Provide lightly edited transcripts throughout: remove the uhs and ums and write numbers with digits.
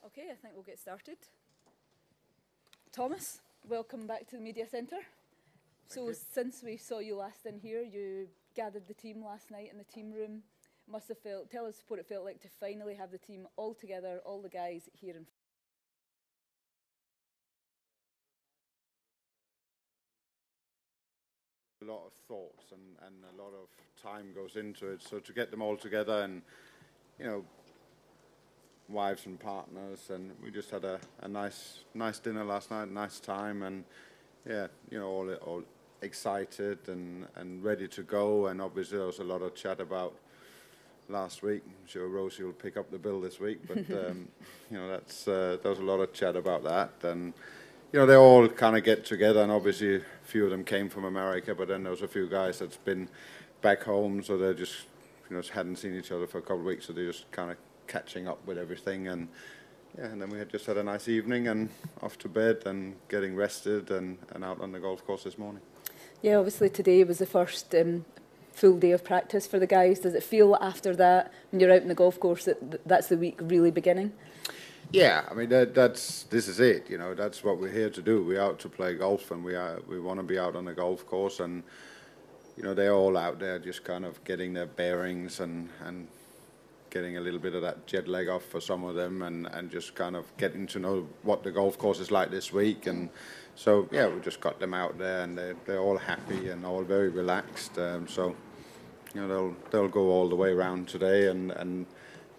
Okay, I think we'll get started. Thomas, welcome back to the Media Centre. So since we saw you last in here, you gathered the team last night in the team room. Must have felt, tell us what it felt like to finally have the team all together, all the guys here in a lot of thoughts and a lot of time goes into it. So to get them all together and, you know, wives and partners, and we just had a nice dinner last night, nice time, and yeah, you know, all excited and ready to go. And obviously there was a lot of chat about last week. I'm sure Rosie will pick up the bill this week, but you know, there was a lot of chat about that. And you know, they all kind of get together, and obviously a few of them came from America, but then there was a few guys that's been back home, so they just, you know, hadn't seen each other for a couple of weeks, so they're just kind of catching up with everything. And yeah, and then we had just had a nice evening and off to bed and getting rested and out on the golf course this morning. Yeah, obviously today was the first full day of practice for the guys. Does it feel after that, when you're out in the golf course, that that's the week really beginning? Yeah, I mean this is it. You know, that's what we're here to do. We're out to play golf, and we want to be out on the golf course. And you know, they're all out there just kind of getting their bearings and getting a little bit of that jet lag off for some of them, and just kind of getting to know what the golf course is like this week. And so yeah, we just got them out there, and they're all happy and all very relaxed. So you know, they'll go all the way around today and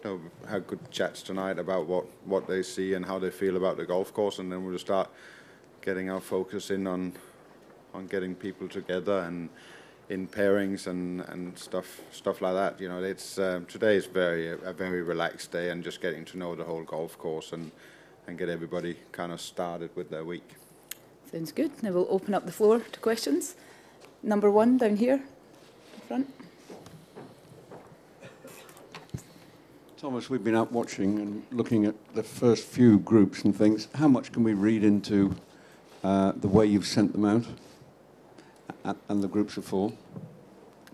you know, have good chats tonight about what they see and how they feel about the golf course, and then we'll start getting our focus in on getting people together and in pairings and stuff like that. You know, it's today is a very relaxed day, and just getting to know the whole golf course and get everybody kind of started with their week. Sounds good. Now we'll open up the floor to questions. Number one down here, in front. Thomas, we've been out watching and looking at the first few groups and things. How much can we read into the way you've sent them out and the groups of four?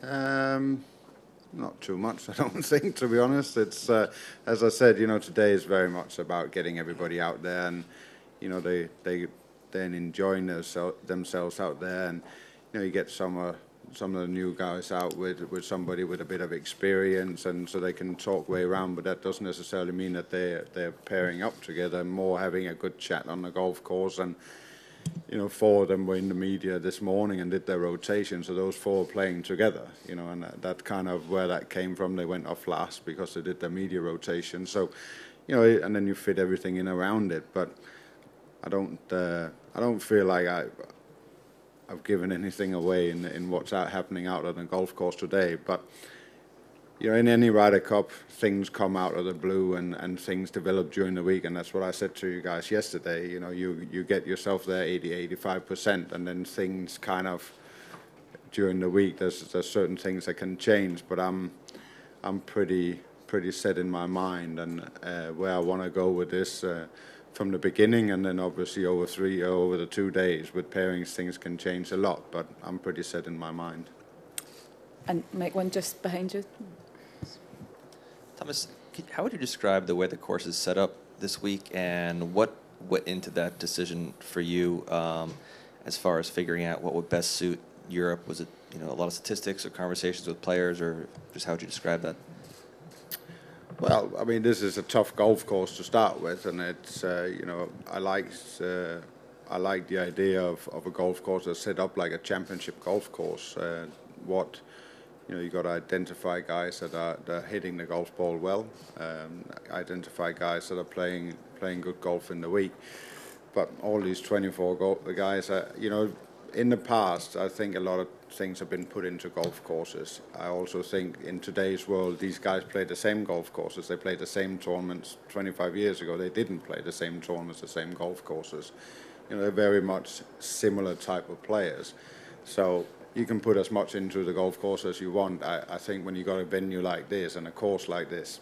Not too much, I don't think, to be honest. It's as I said, you know, today is very much about getting everybody out there, and you know, they then enjoying themselves out there, and you know, you get some of the new guys out with somebody with a bit of experience, and so they can talk way around, but that doesn't necessarily mean that they're pairing up together, more having a good chat on the golf course. And you know, four of them were in the media this morning and did their rotation, so those four are playing together, you know, and that kind of where that came from. They went off last because they did their media rotation, so you know, and then you fit everything in around it. But I don't feel like I've given anything away in what's happening out on the golf course today. But you know, in any Ryder Cup, things come out of the blue and things develop during the week, and that's what I said to you guys yesterday. You know, you get yourself there 85%, and then things kind of during the week, there's certain things that can change. But I'm pretty set in my mind and where I want to go with this from the beginning, and then obviously over the 2 days with pairings, things can change a lot. But I'm pretty set in my mind. And Mike, one just behind you. Thomas, how would you describe the way the course is set up this week, and what went into that decision for you as far as figuring out what would best suit Europe? Was it, you know, a lot of statistics or conversations with players, or just how would you describe that? Well, I mean, this is a tough golf course to start with, and it's you know, I like the idea of a golf course that's set up like a championship golf course. You know, you got to identify guys that are hitting the golf ball well, identify guys that are playing good golf in the week. But all these 24 guys, you know, in the past, I think a lot of things have been put into golf courses. I also think in today's world, these guys play the same golf courses. They played the same tournaments 25 years ago. They didn't play the same tournaments, the same golf courses. You know, they're very much similar type of players. So you can put as much into the golf course as you want. I think when you got a venue like this and a course like this,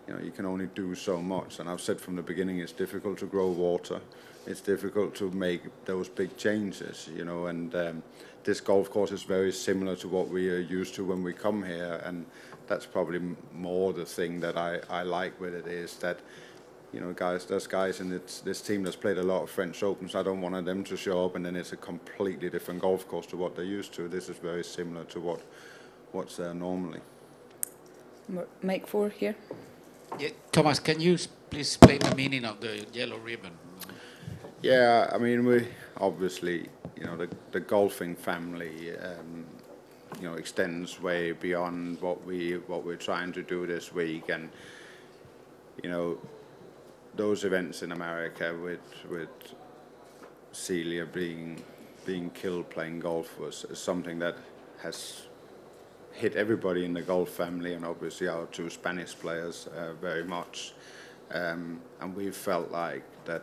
you know, you can only do so much. And I've said from the beginning, it's difficult to grow water. It's difficult to make those big changes, you know, and this golf course is very similar to what we are used to when we come here, and that's probably more the thing that I like with it, is that you know, there's guys in this team that's played a lot of French Opens. I don't want them to show up and then it's a completely different golf course to what they're used to. This is very similar to what's there normally. Mike 4 here. Yeah, Thomas, can you please explain the meaning of the yellow ribbon? Yeah, I mean, we obviously, you know, the golfing family, you know, extends way beyond what we're trying to do this week, and you know, those events in America with Celia being killed playing golf was something that has hit everybody in the golf family, and obviously our two Spanish players very much. And we felt like that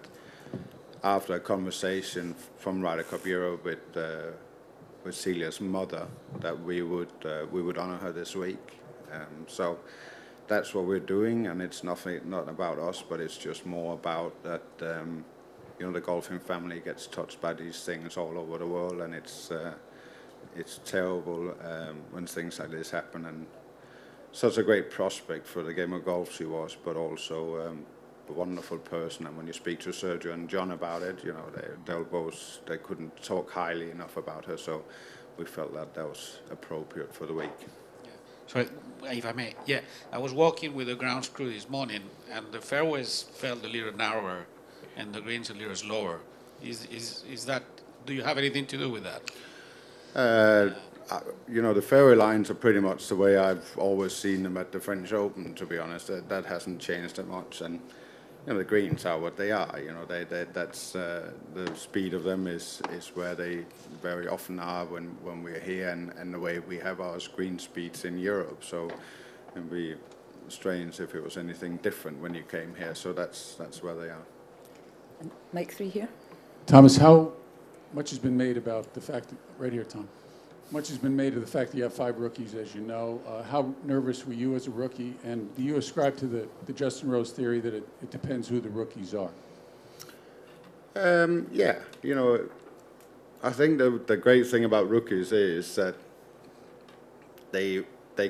after a conversation from Ryder Cup Europe with Celia's mother, that we would honour her this week. So that's what we're doing, and it's not about us, but it's just more about that. You know, the golfing family gets touched by these things all over the world, and it's terrible when things like this happen. And such a great prospect for the game of golf she was, but also a wonderful person. And when you speak to Sergio and John about it, you know, they couldn't talk highly enough about her. So we felt that was appropriate for the week. Yeah. Sorry, if I may. Yeah, I was walking with the grounds crew this morning, and the fairways felt a little narrower, and the greens a little slower. Is that? Do you have anything to do with that? You know, the fairway lines are pretty much the way I've always seen them at the French Open, to be honest. That hasn't changed that much. And, you know, the greens are what they are. You know, that's the speed of them is where they very often are when we're here, and the way we have our green speeds in Europe. So it'd be strange if it was anything different when you came here. So that's where they are. And Mike 3 here. Thomas, how much has been made about the fact that, right here, Tom, much has been made of the fact that you have 5 rookies, as you know. How nervous were you as a rookie? And do you ascribe to the Justin Rose theory that it depends who the rookies are? Yeah, you know, I think the great thing about rookies is that they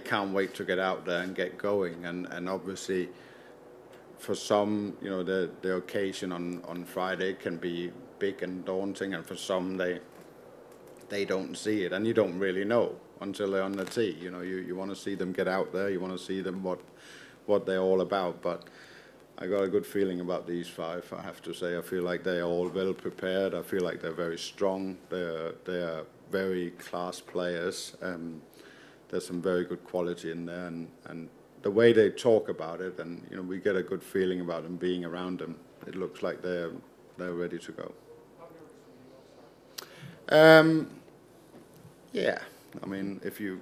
can't wait to get out there and get going. And obviously, for some, you know, the occasion on Friday can be big and daunting, and for some they don't see it, and you don't really know until they're on the tee. You know, you want to see them get out there, you want to see them what they're all about. But I got a good feeling about these 5, I have to say. I feel like they're all well prepared. I feel like they're very strong. They're very class players. There's some very good quality in there, and the way they talk about it, and you know, we get a good feeling about them being around them. It looks like they're ready to go. Yeah, I mean, if you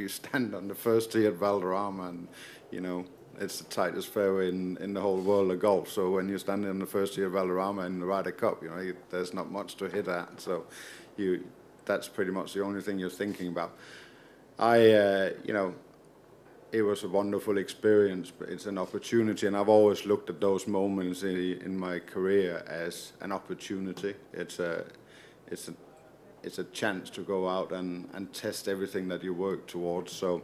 stand on the first tee at Valderrama, and you know, it's the tightest fairway in the whole world of golf. So when you're standing on the first tee at Valderrama in the Ryder Cup, you know, there's not much to hit at. So that's pretty much the only thing you're thinking about. You know, it was a wonderful experience, but it's an opportunity, and I've always looked at those moments in my career as an opportunity. It's a chance to go out and test everything that you work towards. So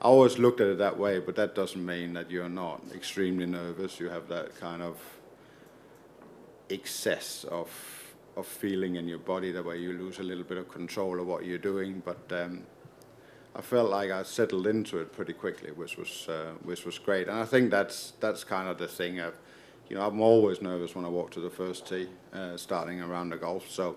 I always looked at it that way, but that doesn't mean that you're not extremely nervous. You have that kind of excess of feeling in your body, the way you lose a little bit of control of what you're doing. But I felt like I settled into it pretty quickly, which was great. And I think that's kind of the thing of, you know, I'm always nervous when I walk to the first tee, starting around the golf. So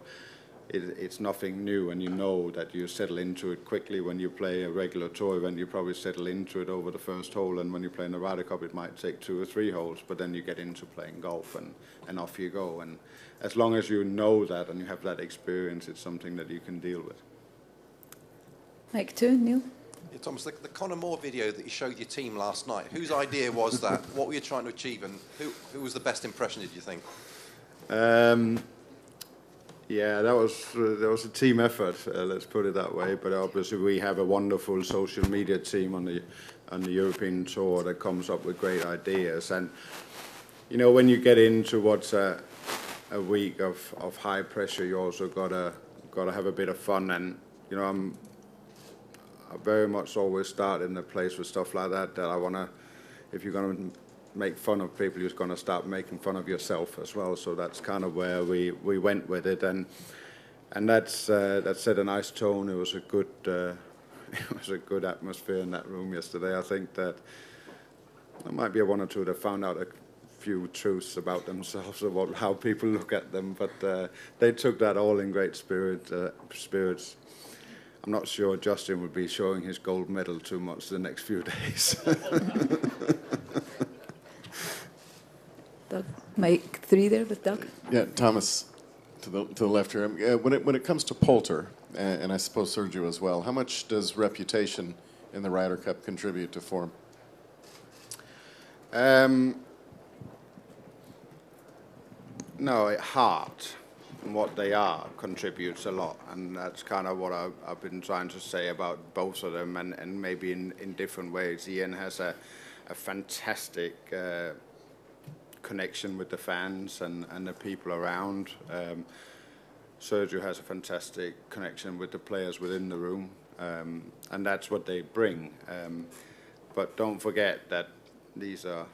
it's nothing new, and you know that you settle into it quickly. When you play a regular tour event, you probably settle into it over the first hole, and when you play in the Ryder Cup, it might take 2 or 3 holes, but then you get into playing golf, and off you go. And as long as you know that and you have that experience, it's something that you can deal with. Mike 2, Neil. Yeah, Thomas, the Conor Moore video that you showed your team last night, whose idea was that? What were you trying to achieve, and who was the best impression, did you think? Yeah, that was a team effort, let's put it that way. But obviously we have a wonderful social media team on the European tour that comes up with great ideas. And you know, when you get into what's a week of high pressure, you also gotta have a bit of fun. And you know, I very much always start in a place with stuff like that I wanna, if you're gonna make fun of people, you're going to start making fun of yourself as well. So that's kind of where we went with it, and that set a nice tone. It was a good it was a good atmosphere in that room yesterday. I think that there might be one or two that found out a few truths about themselves, about how people look at them, but they took that all in great spirits. I'm not sure Justin would be showing his gold medal too much the next few days. Doug, mic 3 there with Doug. Yeah, Thomas, to the left here. When it comes to Poulter, and I suppose Sergio as well, how much does reputation in the Ryder Cup contribute to form? No, heart and what they are contributes a lot, and that's kind of what I've been trying to say about both of them, and maybe in different ways. Ian has a fantastic connection with the fans and the people around. Sergio has a fantastic connection with the players within the room, and that's what they bring. But don't forget that these are,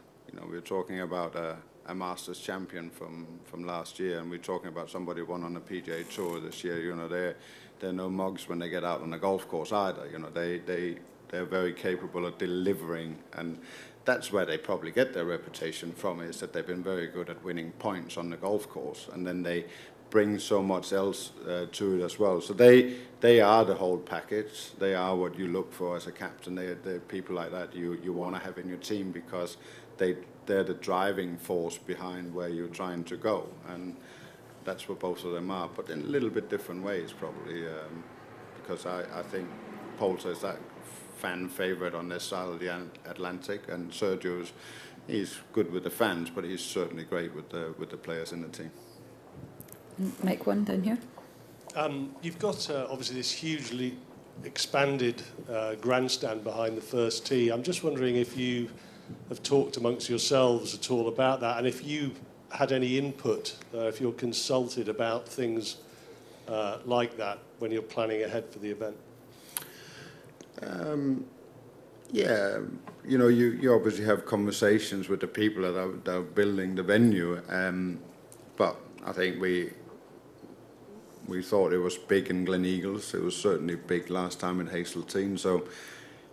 we're talking about a Masters champion from last year, and we're talking about somebody who won on the PGA Tour this year. They're no mugs when they get out on the golf course either. They're very capable of delivering, and that's where they probably get their reputation from, is that they've been very good at winning points on the golf course, and then they bring so much else to it as well. So they are the whole package. They are what you look for as a captain. They're people like that you want to have in your team, because they're the driving force behind where you're trying to go, and that's what both of them are, but in a little bit different ways probably, because I think Poulter is that fan favorite on this side of the Atlantic, and Sergio's, he's good with the fans, but he's certainly great with the players in the team. Mic 1 down here. You've got obviously this hugely expanded grandstand behind the first tee. I'm just wondering if you have talked amongst yourselves at all about that, and if you had any input, if you're consulted about things like that when you're planning ahead for the event. Yeah, you obviously have conversations with the people that are building the venue, but I think we thought it was big in Glen Eagles. It was certainly big last time in Hazeltine. So,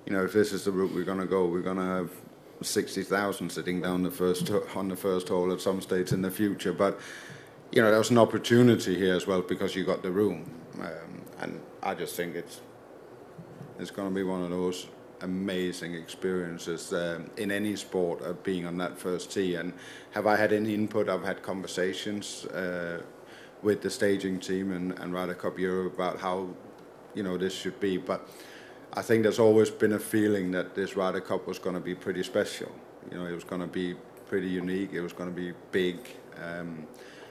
if this is the route we're going to go, we're going to have 60,000 sitting down on the first hole at some stage in the future. But there was an opportunity here as well, because you got the room, and I just think it's going to be one of those amazing experiences in any sport of being on that first tee. And have I had any input? I've had conversations with the staging team and Ryder Cup Europe about how this should be, but I think there's always been a feeling that this Ryder Cup was going to be pretty special. It was going to be pretty unique. It was going to be big.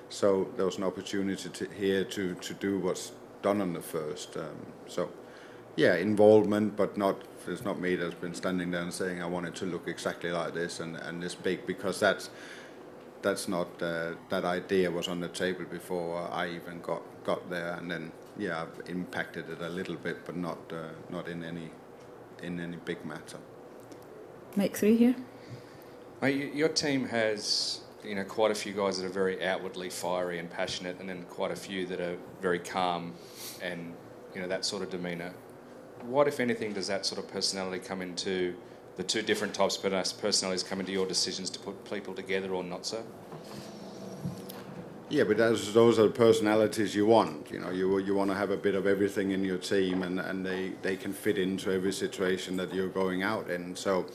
So there was an opportunity here to do what's done on the first. So, yeah, involvement, but it's not me that's been standing there and saying I want it to look exactly like this and this big, because that's not that idea was on the table before I even got there, and then I've impacted it a little bit, but not in any big matter. Mic 3 here. Your team has quite a few guys that are very outwardly fiery and passionate, and then quite a few that are very calm and that sort of demeanour. What, if anything, does that sort of personality come into the two different types of personalities come into your decisions to put people together, or not so? Yeah, but those are the personalities you want. You want to have a bit of everything in your team, and they can fit into every situation that you're going out in. So,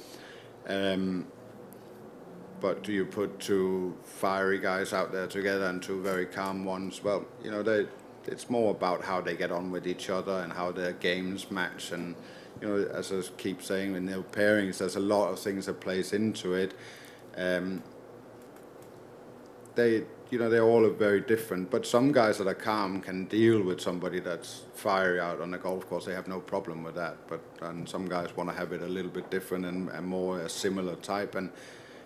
but do you put two fiery guys out there together and two very calm ones? Well, it's more about how they get on with each other and how their games match. And as I keep saying, in their pairings, there's a lot of things that plays into it. They all are very different, but some guys that are calm can deal with somebody that's fiery out on the golf course. They have no problem with that. And some guys want to have it a little bit different and more a similar type. And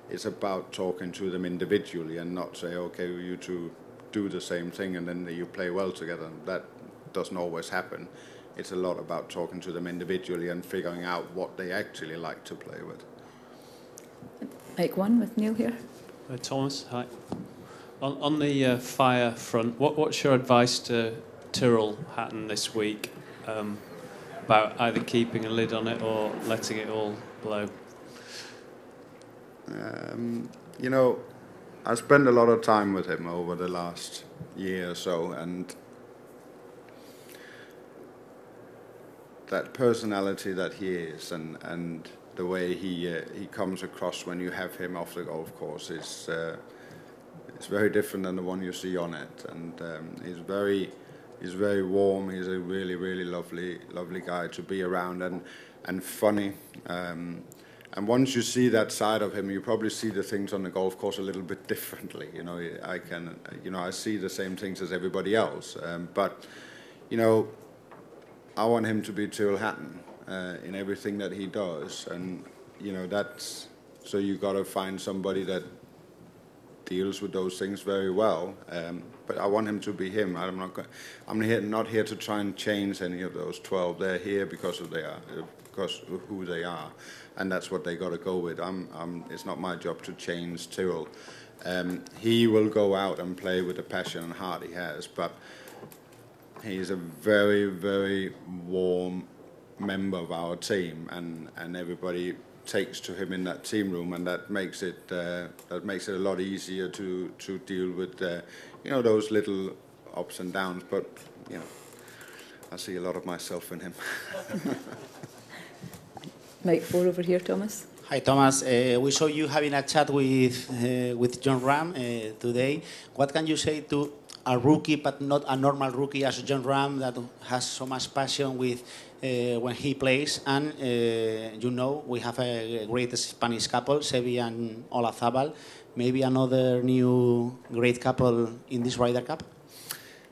it's about talking to them individually and not say, okay, you two do the same thing and then you play well together. That doesn't always happen. It's a lot about talking to them individually and figuring out what they actually like to play with. Mic 1 with Neil here. Thomas, hi. On the fire front, what's your advice to Tyrrell Hatton this week about either keeping a lid on it or letting it all blow? You know, I spent a lot of time with him over the last year or so, and that personality that he is, and the way he comes across when you have him off the golf course is very different than the one you see on it. And he's very warm. He's a really, really lovely guy to be around, and funny. And once you see that side of him, you probably see the things on the golf course a little bit differently. You know, I see the same things as everybody else. But, you know, I want him to be Tyrrell Hatton in everything that he does. And, you know, that's, so you got to find somebody that deals with those things very well. But I want him to be him. I'm not here to try and change any of those 12. They're here because of who they are, and that's what they got to go with. It's not my job to change Tyrrell. He will go out and play with the passion and heart he has, but he's a very, very warm member of our team, and everybody takes to him in that team room, and that makes it a lot easier to deal with you know, those little ups and downs. But you know, I see a lot of myself in him. Mic 4 over here, Thomas. Hi, Thomas. We saw you having a chat with Jon Rahm today. What can you say to a rookie, but not a normal rookie as Jon Rahm, that has so much passion with when he plays? And you know, we have a great Spanish couple, Sevi and Olazabal. Maybe another new great couple in this Ryder Cup?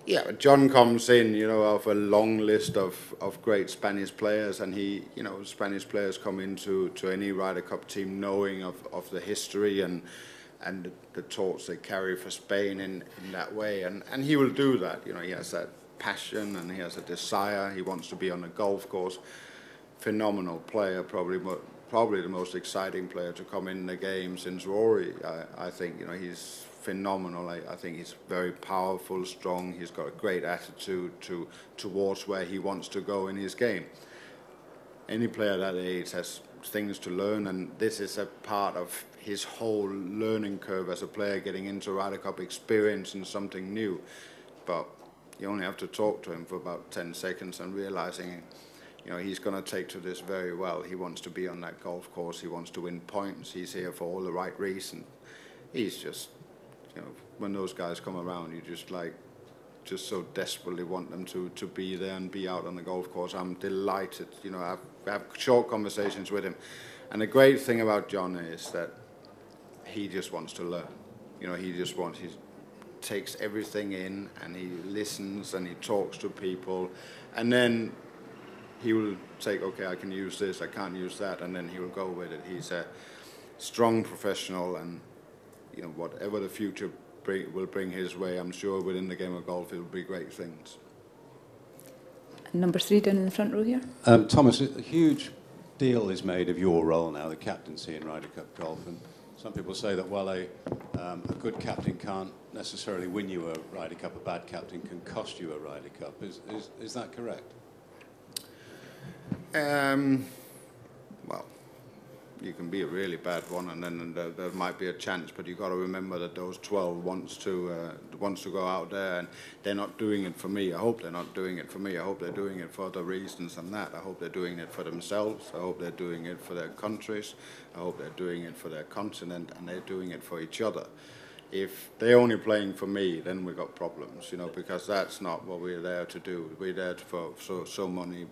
Yeah, John comes in, you know, of a long list of great Spanish players, and you know, Spanish players come into any Ryder Cup team knowing of the history and the torch they carry for Spain in that way, and he will do that. You know, he has that passion and he has a desire. He wants to be on the golf course. Phenomenal player, probably the most exciting player to come in the game since Rory. I think, you know, he's phenomenal. I think he's very powerful, strong. He's got a great attitude towards where he wants to go in his game. Any player that age has things to learn, and this is a part of his whole learning curve as a player, getting into Ryder Cup, experiencing something new. But you only have to talk to him for about 10 seconds and realizing, you know, he's going to take to this very well. He wants to be on that golf course. He wants to win points. He's here for all the right reasons. He's just, you know, when those guys come around, you just so desperately want them to be there and be out on the golf course. I'm delighted. You know, I have short conversations with him. And the great thing about John is that he just wants to learn. You know, he takes everything in, and he listens and he talks to people, and then he will take, okay, I can use this, I can't use that, and then he will go with it. He's a strong professional, and you know, whatever the future will bring his way, I'm sure within the game of golf it will be great things. Number 3 down in the front row here. Thomas, a huge deal is made of your role now, the captaincy in Ryder Cup golf, and some people say that while a good captain can't necessarily win you a Ryder Cup, a bad captain can cost you a Ryder Cup. Is that correct? Well, you can be a really bad one, and then there might be a chance, but you've got to remember that those 12 wants to go out there, and they're not doing it for me. I hope they're not doing it for me. I hope they're doing it for other reasons than that. I hope they're doing it for themselves. I hope they're doing it for their countries. I hope they're doing it for their continent, and they're doing it for each other. If they're only playing for me, then we've got problems, you know, because that's not what we're there to do. We're there for so many.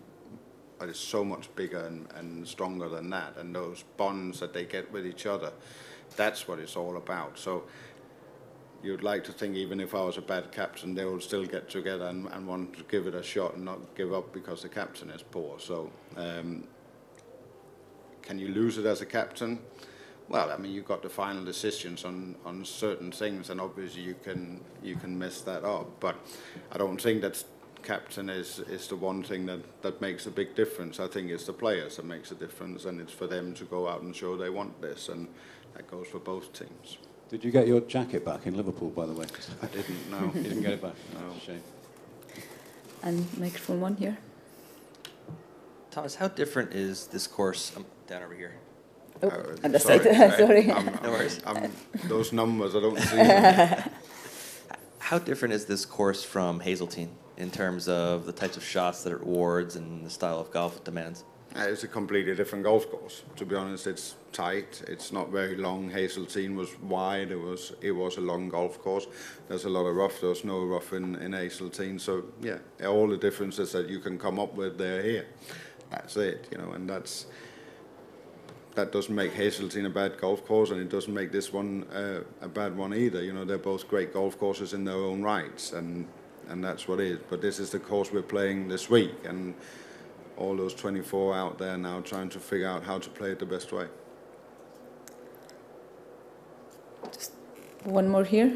It's so much bigger and stronger than that, and those bonds that they get with each other, that's what it's all about. So you'd like to think, even if I was a bad captain, they would still get together and want to give it a shot and not give up because the captain is poor. So can you lose it as a captain? Well, I mean, you've got the final decisions on certain things, and obviously you can mess that up. But I don't think that's captain is the one thing that makes a big difference. I think it's the players that makes a difference, and it's for them to go out and show they want this, and that goes for both teams. Did you get your jacket back in Liverpool, by the way? I didn't know. You didn't get it back? No. That's a shame. And microphone one here. Thomas, how different is this course down over here? Oh, on the side. Sorry. No worries. Those numbers, I don't see them. How different is this course from Hazeltine in terms of the types of shots that it awards and the style of golf it demands? It's a completely different golf course. To be honest, it's tight. It's not very long. Hazeltine was wide. It was a long golf course. There's a lot of rough. There's no rough in Hazeltine. So yeah, all the differences that you can come up with, they're here. That's it, and that doesn't make Hazeltine a bad golf course, and it doesn't make this one a bad one either. They're both great golf courses in their own rights, and that's what it is. But this is the course we're playing this week, and all those 24 out there now trying to figure out how to play it the best way. Just one more here.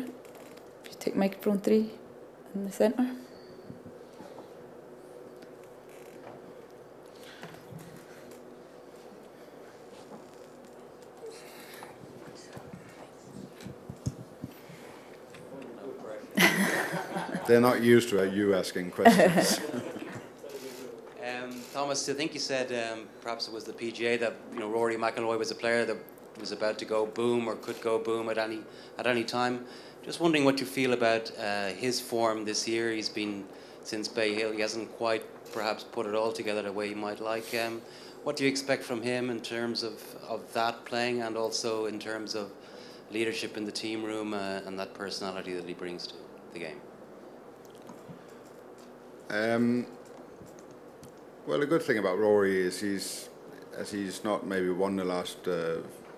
If you take microphone 3 in the centre. They're not used to you asking questions. Thomas, I think you said perhaps it was the PGA that Rory Mcilroy was a player that was about to go boom or could go boom at any time. Just wondering what you feel about his form this year. He's been since Bay Hill. He hasn't quite perhaps put it all together the way he might like. What do you expect from him in terms of that playing, and also in terms of leadership in the team room and that personality that he brings to the game? Well, the good thing about Rory is he's not maybe won the last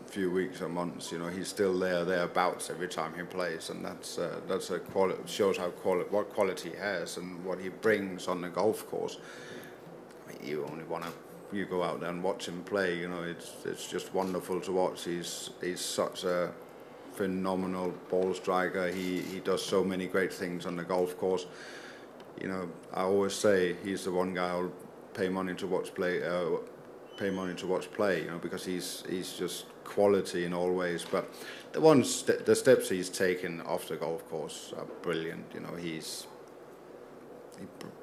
few weeks or months. He's still thereabouts every time he plays, and that's a quality, shows what quality he has and what he brings on the golf course. I mean, you only you go out there and watch him play. It's just wonderful to watch. He's such a phenomenal ball striker. He does so many great things on the golf course. I always say he's the one guy I'll pay money to watch play. Because he's just quality in all ways. But the steps he's taken off the golf course are brilliant.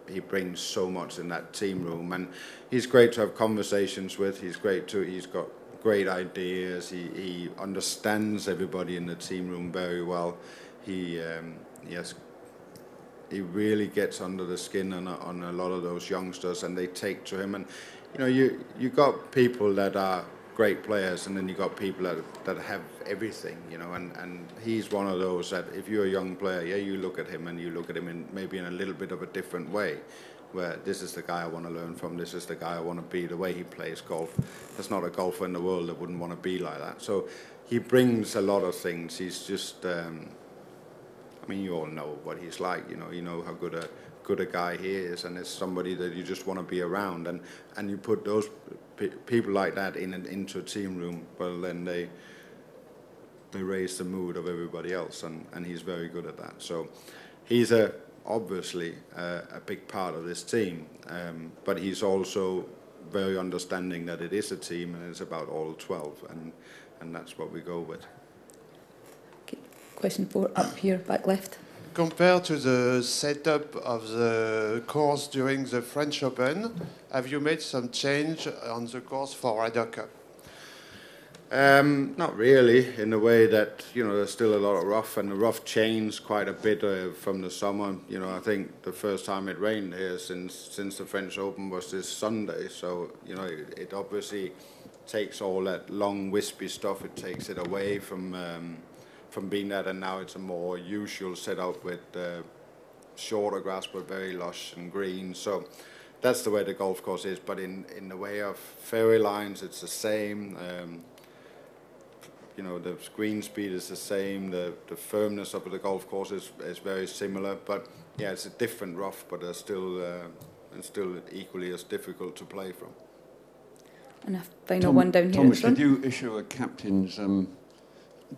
He brings so much in that team room, and he's great to have conversations with. He's got great ideas. He understands everybody in the team room very well. He really gets under the skin on a lot of those youngsters, and they take to him. And you got people that are great players, and then you got people that have everything. And he's one of those that if you're a young player, you look at him and you look at him maybe in a little bit of a different way, where this is the guy I want to learn from. This is the guy I want to be. The way he plays golf, there's not a golfer in the world that wouldn't want to be like that. So he brings a lot of things. He's just. You all know what he's like. You know how good a guy he is, and it's somebody that you just want to be around. And you put those people like that into a team room, well, then they raise the mood of everybody else, and he's very good at that. So he's obviously a big part of this team, but he's also very understanding that it is a team and it's about all 12, and that's what we go with. Question 4 up here, back left. Compared to the setup of the course during the French Open, have you made some change on the course for Ryder Cup? Not really, in the way that there's still a lot of rough, and the rough changed quite a bit from the summer. I think the first time it rained here since the French Open was this Sunday. So it obviously takes all that long wispy stuff. It takes it away from being that, and now it's a more usual setup with shorter grass but very lush and green. So that's the way the golf course is. But in the way of fairway lines, it's the same. The green speed is the same. The firmness of the golf course is very similar. But yeah, it's a different rough, but it's still equally as difficult to play from. And a final one down here. Thomas, did you issue a captain's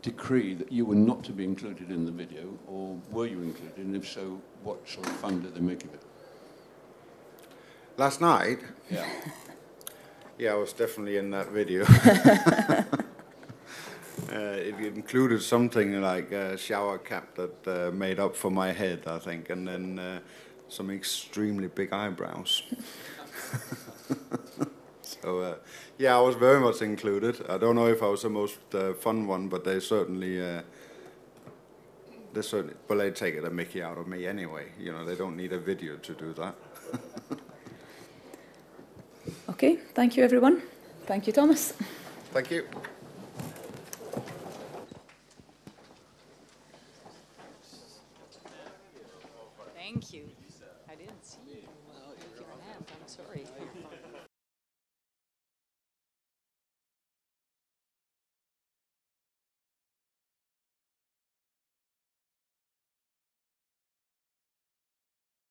decree that you were not to be included in the video, or were you included, and if so, what sort of fun did they make of it? Last night? Yeah. Yeah, I was definitely in that video. It included something like a shower cap that made up for my head, I think, and then some extremely big eyebrows. So, yeah, I was very much included. I don't know if I was the most fun one, but they certainly, well, they take it a mickey out of me anyway. You know, they don't need a video to do that. Okay, thank you, everyone. Thank you, Thomas. Thank you. Thank you. I didn't see you. Your hand. I'm sorry.